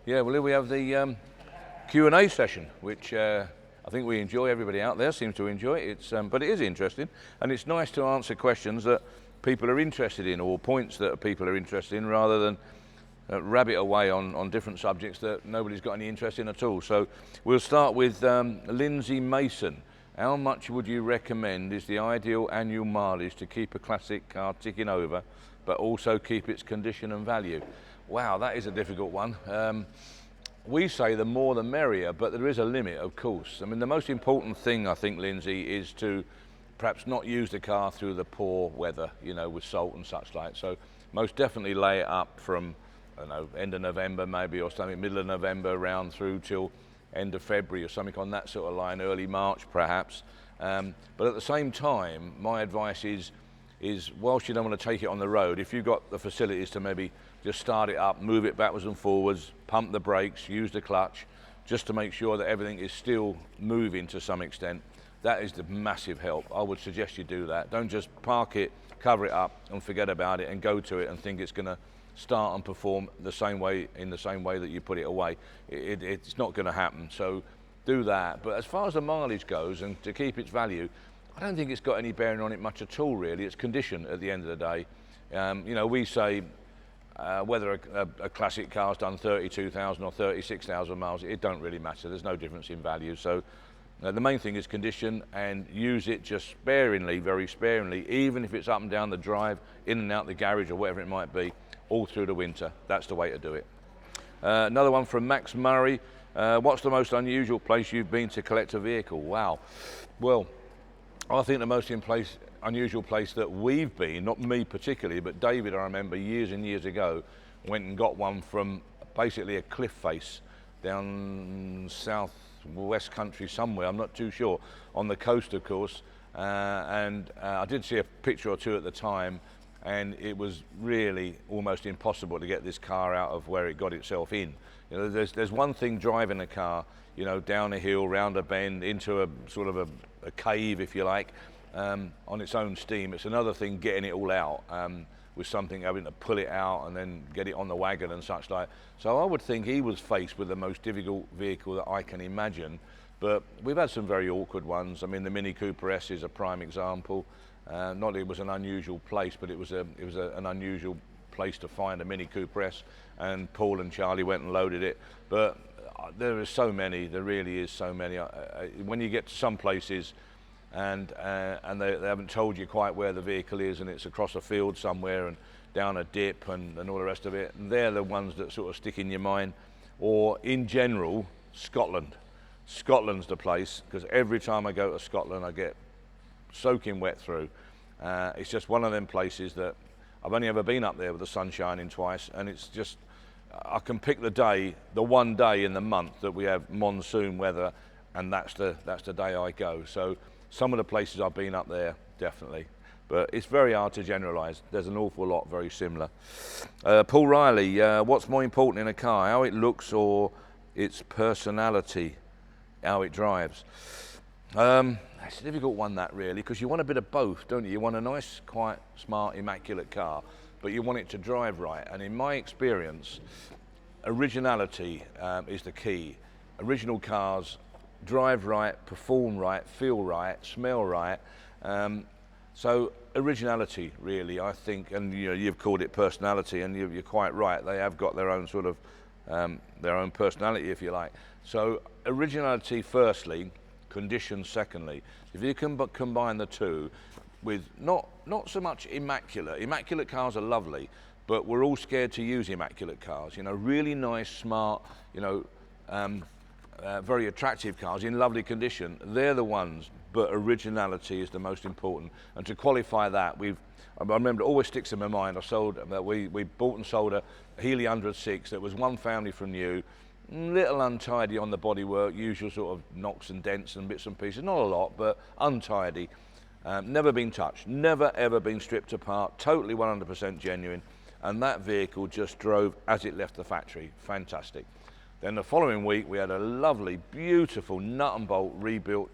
Yeah, well, here we have the Q&A session, which I think we enjoy. Everybody out there seems to enjoy it. But it is interesting, and it's nice to answer questions that people are interested in, or points that people are interested in, rather than rabbit away on different subjects that nobody's got any interest in at all. So we'll start with Lindsay Mason. How much would you recommend is the ideal annual mileage to keep a classic car ticking over, but also keep its condition and value? Wow, that is a difficult one. We say the more the merrier, but there is a limit, of course. I mean, the most important thing, I think, Lindsay, is to perhaps not use the car through the poor weather, you know, with salt and such like. So most definitely lay it up from, I don't know, end of November maybe, or something, middle of November around through till end of February or something on that sort of line, early March perhaps. But at the same time, my advice is whilst you don't want to take it on the road, if you've got the facilities to maybe just start it up, move it backwards and forwards, pump the brakes, use the clutch, just to make sure that everything is still moving to some extent, that is the massive help. I would suggest you do that. Don't just park it, cover it up and forget about it and go to it and think it's going to start and perform the same way, in the same way that you put it away. It's not going to happen. So do that. But as far as the mileage goes, and to keep its value, I don't think it's got any bearing on it much at all, really. It's condition at the end of the day. You know, we say whether a classic car's done 32,000 or 36,000 miles, it don't really matter. There's no difference in value. So the main thing is condition, and use it just sparingly, very sparingly, even if it's up and down the drive, in and out the garage or whatever it might be, all through the winter. That's the way to do it. Another one from Max Murray. What's the most unusual place you've been to collect a vehicle? Wow. Well, I think the most unusual place that we've been, not me particularly, but David, I remember years and years ago, went and got one from basically a cliff face down south west country somewhere, I'm not too sure, on the coast of course, and I did see a picture or two at the time, and it was really almost impossible to get this car out of where it got itself in. You know, there's one thing driving a car, you know, down a hill, round a bend, into a sort of a cave, if you like, on its own steam. It's another thing getting it all out, with something having to pull it out and then get it on the wagon and such like. So I would think he was faced with the most difficult vehicle that I can imagine. But we've had some very awkward ones. I mean, the Mini Cooper S is a prime example. Not that it was an unusual place, but it was an unusual place to find a Mini Cooper S, and Paul and Charlie went and loaded it. But there are so many, there really is so many. When you get to some places and they haven't told you quite where the vehicle is, and it's across a field somewhere and down a dip and all the rest of it, and they're the ones that sort of stick in your mind. Or in general, Scotland. Scotland's the place, because every time I go to Scotland I get soaking wet through. It's just one of them places that I've only ever been up there with the sun shining twice, and it's just, I can pick the day, the one day in the month that we have monsoon weather, and that's the day I go. So some of the places I've been up there, definitely. But it's very hard to generalise. There's an awful lot very similar. Paul Riley, what's more important in a car, how it looks or its personality, how it drives? It's a difficult one, that, really, because you want a bit of both, don't you? You want a nice, quiet, smart, immaculate car, but you want it to drive right. And in my experience, originality is the key. Original cars drive right, perform right, feel right, smell right. So originality, really, I think, and you know, you've called it personality, and you're quite right. They have got their own sort of their own personality, if you like. So originality firstly, condition secondly. If you can combine the two with not so much immaculate cars are lovely, but we're all scared to use immaculate cars. You know, really nice, smart, you know, very attractive cars in lovely condition, they're the ones, but originality is the most important. And to qualify that, I remember, it always sticks in my mind, we bought and sold a Healy 106 that was one family from new, little untidy on the bodywork, usual sort of knocks and dents and bits and pieces, not a lot, but untidy. Never been touched, never ever been stripped apart, totally 100% genuine. And that vehicle just drove as it left the factory, fantastic. Then the following week we had a lovely, beautiful nut and bolt rebuilt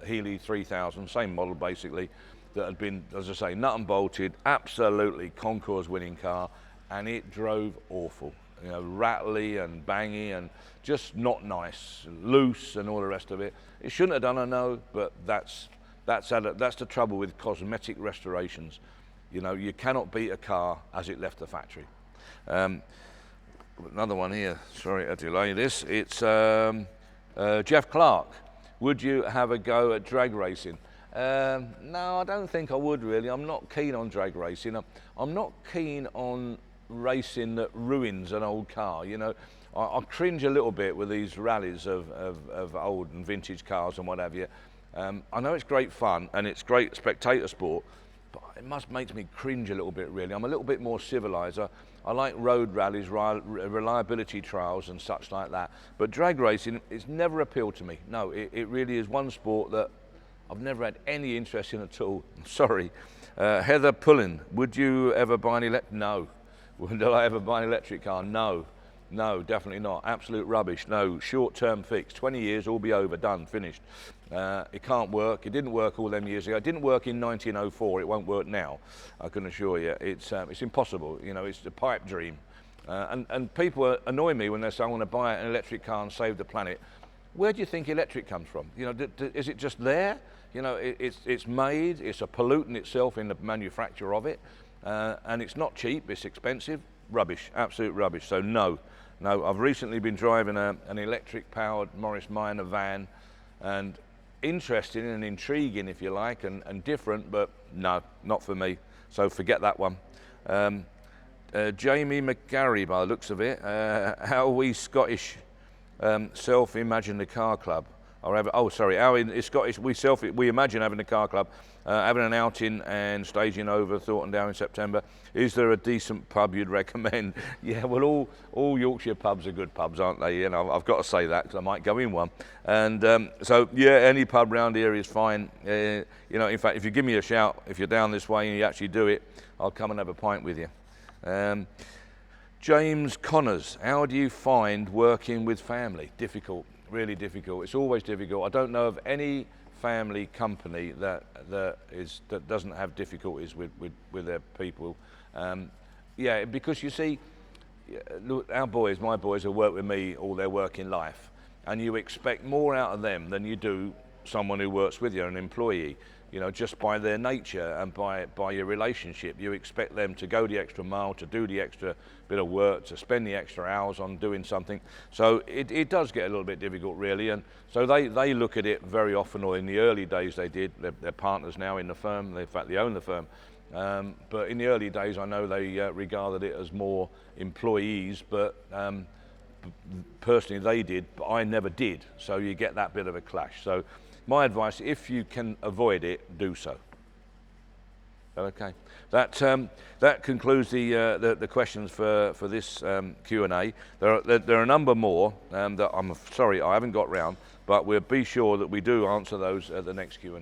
Healy 3000, same model basically, that had been, as I say, nut and bolted, absolutely Concours winning car, and it drove awful. you know, rattly and bangy and just not nice, loose and all the rest of it. It shouldn't have done, I know, but that's the trouble with cosmetic restorations. You know, you cannot beat a car as it left the factory. Another one here, sorry to delay this. It's Jeff Clark. Would you have a go at drag racing? No, I don't think I would really. I'm not keen on drag racing. I'm not keen on racing that ruins an old car. You know, I cringe a little bit with these rallies of old and vintage cars and what have you. I know it's great fun and it's great spectator sport, but it must make me cringe a little bit really. I'm a little bit more civilised. I like road rallies, reliability trials and such like that. But drag racing, it's never appealed to me. No, it really is one sport that I've never had any interest in at all. Sorry. Heather Pullen, would you ever buy an electric? No. Would I ever buy an electric car? No. No, definitely not. Absolute rubbish. No, short-term fix. 20 years, all be over, done, finished. It can't work. It didn't work all them years ago. It didn't work in 1904. It won't work now, I can assure you. It's impossible. You know, it's a pipe dream. And people annoy me when they say, I want to buy an electric car and save the planet. Where do you think electric comes from? You know, is it just there? You know, it's made, it's a pollutant itself in the manufacture of it, and it's not cheap, it's expensive. Rubbish, absolute rubbish. So no, I've recently been driving an electric-powered Morris Minor van, and interesting and intriguing, if you like, and different, but no, not for me. So forget that one. Jamie McGary, by the looks of it, how we Scottish self-imagine the car club. How in Scottish we imagine having a car club, having an outing and staging over Thornton Down in September. Is there a decent pub you'd recommend? Yeah, well, all Yorkshire pubs are good pubs, aren't they? You know, I've got to say that because I might go in one. And so yeah, any pub round here is fine. You know, in fact, if you give me a shout, if you're down this way and you actually do it, I'll come and have a pint with you. James Connors, how do you find working with family? Difficult. Really difficult. It's always difficult. I don't know of any family company that doesn't have difficulties with their people. Yeah, because you see, look, my boys have worked with me all their working life, and you expect more out of them than you do someone who works with you, an employee. You know, just by their nature and by your relationship, you expect them to go the extra mile, to do the extra bit of work, to spend the extra hours on doing something. So it does get a little bit difficult, really. And so they look at it very often, or in the early days they did. They're partners now in the firm. In fact, they own the firm. But in the early days, I know they regarded it as more employees, but personally they did, but I never did. So you get that bit of a clash. So my advice, if you can avoid it, do so. Okay, that concludes the questions for this Q&A. There are a number more that I'm sorry I haven't got round, but we'll be sure that we do answer those at the next Q&A.